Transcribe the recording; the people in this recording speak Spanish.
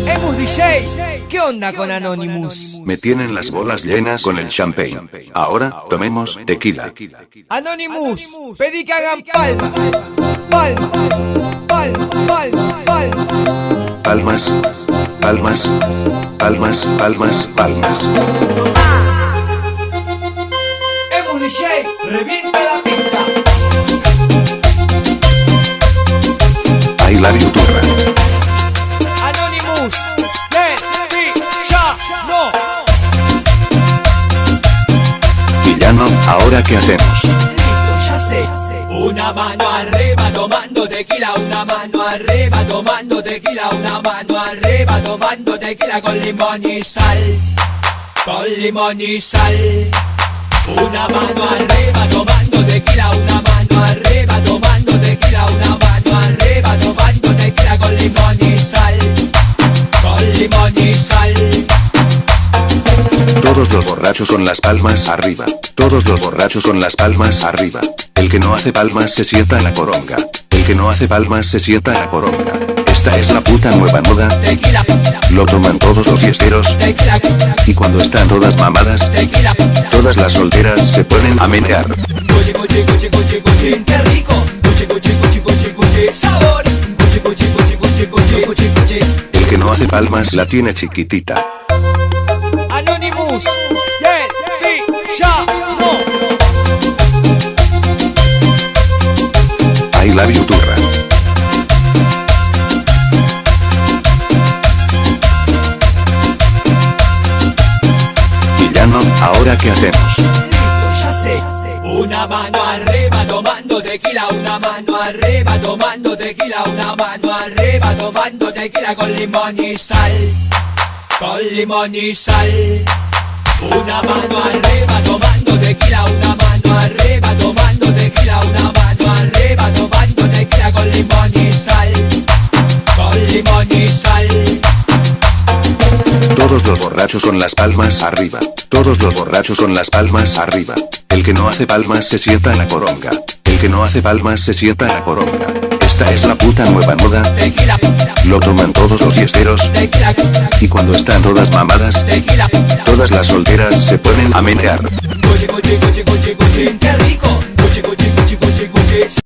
Emus DJ, ¿qué onda con Anonymous? Me tienen las bolas llenas con el champagne. Ahora, tomemos tequila. Anonymous, pedí que hagan palmas. Palmas, palmas, palmas, palmas. Palmas, palmas, palmas, palmas, palmas. Emus DJ, revienta la pista. I love you, turra. Anonymous, ya, no. Villano, ¿ahora qué hacemos? Ya sé. Una mano arriba tomando tequila, una mano arriba tomando tequila, una mano arriba tomando tequila con limón y sal, con limón y sal. Una mano arriba tomando tequila, una mano arriba tomando tequila, una mano arriba tomando tequila con limón y sal, con limón y sal. Todos los borrachos con las palmas arriba. Todos los borrachos con las palmas arriba. El que no hace palmas se sienta en la poronga. El que no hace palmas se sienta en la poronga. Esta es la puta nueva moda. Tequila, Lo toman todos los fiesteros. tequila, Y cuando están todas mamadas, tequila. todas las solteras se ponen a menear. Cuchi, cuchi, cuchi, cuchi, cuchi, qué rico. Cuchi, cuchi, cuchi, cuchi, cuchi, sabor. Cuchi, cuchi, cuchi, cuchi, cuchi, cuchi, cuchi. El que no hace palmas la tiene chiquitita. Anonymous, ya, no. I love you, turra. Villano, ¿ahora qué hacemos? Ya sé. Una mano arriba tomando tequila, una mano arriba tomando tequila, una mano arriba tomando tequila con limón y sal, con limón y sal. Una mano arriba tomando tequila, una mano arriba tomando tequila, una mano arriba tomando tequila con limón y sal, con limón y sal. Todos los borrachos con las palmas arriba. Todos los borrachos con las palmas arriba. El que no hace palmas se sienta en la poronga. El que no hace palmas se sienta en la poronga. Esta es la puta nueva moda. Tequila, Lo toman todos los fiesteros. tequila, Y cuando están todas mamadas, tequila. todas las solteras se ponen a menear. Cuchi, cuchi, cuchi, cuchi, cuchi, qué rico.